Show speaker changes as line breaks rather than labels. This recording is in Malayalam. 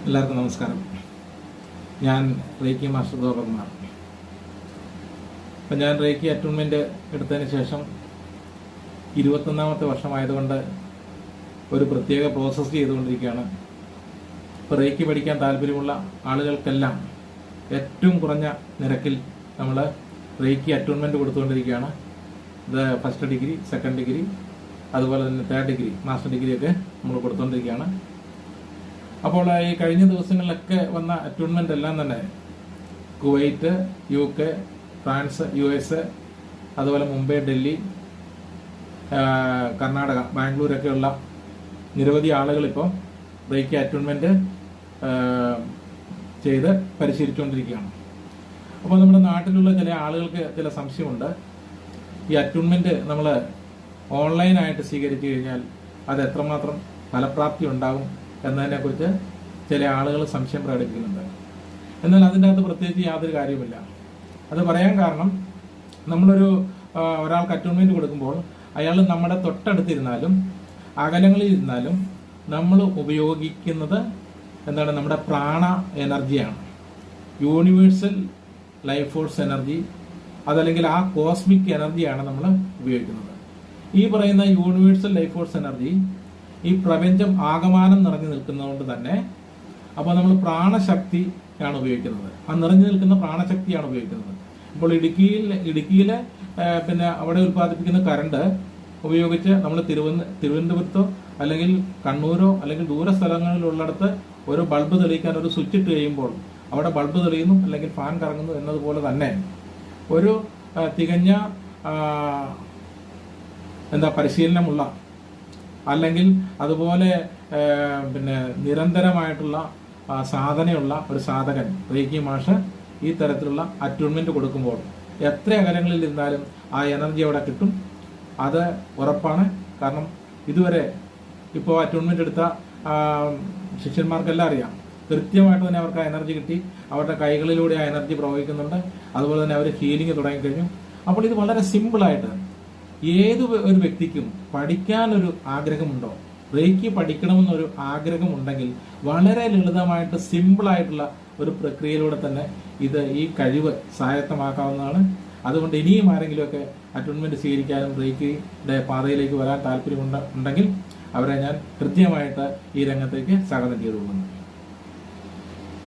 എല്ലാവർക്കും നമസ്കാരം. ഞാൻ റേക്കി മാസ്റ്റർ ഗോപകുമാർ. അപ്പം ഞാൻ റേക്കി അറ്റൂൺമെൻറ്റ് എടുത്തതിന് ശേഷം 21ാമത്തെ വർഷമായതുകൊണ്ട് ഒരു പ്രത്യേക പ്രോസസ്സ് ചെയ്തുകൊണ്ടിരിക്കുകയാണ്. ഇപ്പോൾ റേക്കി പഠിക്കാൻ താല്പര്യമുള്ള ആളുകൾക്കെല്ലാം ഏറ്റവും കുറഞ്ഞ നിരക്കിൽ നമ്മൾ റേക്കി അറ്റൂൺമെൻറ്റ് കൊടുത്തുകൊണ്ടിരിക്കുകയാണ്. ഇത് ഫസ്റ്റ് ഡിഗ്രി, സെക്കൻഡ് ഡിഗ്രി, അതുപോലെ തന്നെ തേർഡ് ഡിഗ്രി, മാസ്റ്റർ ഡിഗ്രിയൊക്കെ നമ്മൾ കൊടുത്തുകൊണ്ടിരിക്കുകയാണ്. അപ്പോൾ ഈ കഴിഞ്ഞ ദിവസങ്ങളിലൊക്കെ വന്ന അറ്റൂൺമെന്റ് എല്ലാം തന്നെ കുവൈറ്റ്, UK, ഫ്രാൻസ്, US, അതുപോലെ മുംബൈ, ഡൽഹി, കർണാടക, ബാംഗ്ലൂരൊക്കെയുള്ള നിരവധി ആളുകൾ ഇപ്പോൾ റേക്കി അറ്റൂൺമെന്റ് ചെയ്ത് പരിശീലിച്ചുകൊണ്ടിരിക്കുകയാണ്. അപ്പോൾ നമ്മുടെ നാട്ടിലുള്ള ചില ആളുകൾക്ക് ചില സംശയമുണ്ട്. ഈ അറ്റൂൺമെന്റ് നമ്മൾ ഓൺലൈനായിട്ട് സ്വീകരിച്ചു കഴിഞ്ഞാൽ അത് എത്രമാത്രം ഫലപ്രാപ്തി ഉണ്ടാകും എന്നതിനെക്കുറിച്ച് ചില ആളുകൾ സംശയം പ്രകടിപ്പിക്കുന്നുണ്ട്. എന്നാൽ അതിൻ്റെ അകത്ത് പ്രത്യേകിച്ച് യാതൊരു കാര്യമില്ല. അത് പറയാൻ കാരണം, ഒരാൾക്ക് അറ്റൂൺമെന്റ് കൊടുക്കുമ്പോൾ അയാൾ നമ്മുടെ തൊട്ടടുത്തിരുന്നാലും അകലങ്ങളിൽ ഇരുന്നാലും നമ്മൾ ഉപയോഗിക്കുന്നത് എന്താണ്? നമ്മുടെ പ്രാണ എനർജിയാണ്, യൂണിവേഴ്സൽ ലൈഫ് ഫോഴ്സ് എനർജി, അതല്ലെങ്കിൽ ആ കോസ്മിക് എനർജിയാണ് നമ്മൾ ഉപയോഗിക്കുന്നത്. ഈ പറയുന്ന യൂണിവേഴ്സൽ ലൈഫ് ഫോഴ്സ് എനർജി ഈ പ്രപഞ്ചം ആകമാനം നിറഞ്ഞു നിൽക്കുന്നതുകൊണ്ട് തന്നെ അപ്പോൾ നമ്മൾ പ്രാണശക്തിയാണ് ഉപയോഗിക്കുന്നത്. ആ നിറഞ്ഞു നിൽക്കുന്ന പ്രാണശക്തിയാണ് ഉപയോഗിക്കുന്നത്. ഇപ്പോൾ ഇടുക്കിയിലെ പിന്നെ അവിടെ ഉൽപ്പാദിപ്പിക്കുന്ന കറണ്ട് ഉപയോഗിച്ച് നമ്മൾ തിരുവനന്തപുരത്തോ അല്ലെങ്കിൽ കണ്ണൂരോ അല്ലെങ്കിൽ ദൂര സ്ഥലങ്ങളിലുള്ളിടത്ത് ഒരു ബൾബ് തെളിയിക്കാൻ ഒരു സ്വിച്ച് ഇട്ട് കഴിയുമ്പോൾ അവിടെ ബൾബ് തെളിയുന്നു അല്ലെങ്കിൽ ഫാൻ കറങ്ങുന്നു എന്നതുപോലെ തന്നെ ഒരു തികഞ്ഞ പരിശീലനമുള്ള അല്ലെങ്കിൽ അതുപോലെ പിന്നെ നിരന്തരമായിട്ടുള്ള സാധനയുള്ള ഒരു സാധകൻ റേക്കി മാഷ് ഈ തരത്തിലുള്ള അറ്റൂൺമെന്റ് കൊടുക്കുമ്പോൾ എത്ര അകലങ്ങളിൽ ഇരുന്നാലും ആ എനർജി അവിടെ കിട്ടും. അത് ഉറപ്പാണ്. കാരണം ഇതുവരെ ഇപ്പോൾ അറ്റൂൺമെന്റ് എടുത്ത ശിഷ്യന്മാർക്കെല്ലാം അറിയാം, കൃത്യമായിട്ട് തന്നെ അവർക്ക് ആ എനർജി കിട്ടി. അവരുടെ കൈകളിലൂടെ ആ എനർജി പ്രവഹിക്കുന്നുണ്ട്. അതുപോലെ തന്നെ അവർ ഹീലിംഗ് തുടങ്ങിക്കഴിഞ്ഞു. അപ്പോൾ ഇത് വളരെ സിമ്പിളായിട്ട് ഏത് ഒരു വ്യക്തിക്കും പഠിക്കാനൊരു ആഗ്രഹമുണ്ടോ, റേക്കി പഠിക്കണമെന്നൊരു ആഗ്രഹമുണ്ടെങ്കിൽ വളരെ ലളിതമായിട്ട് സിമ്പിളായിട്ടുള്ള ഒരു പ്രക്രിയയിലൂടെ തന്നെ ഈ കഴിവ് സ്വായത്തമാക്കാവുന്നതാണ്. അതുകൊണ്ട് ഇനിയും ആരെങ്കിലുമൊക്കെ അറ്റൂൺമെന്റ് സ്വീകരിക്കാനും റേക്കിയുടെ പാതയിലേക്ക് വരാൻ താല്പര്യമുണ്ടെങ്കിൽ അവരെ ഞാൻ കൃത്യമായിട്ട് ഈ രംഗത്തേക്ക് സ്വാഗതം ചെയ്തുകൊള്ളുന്നു.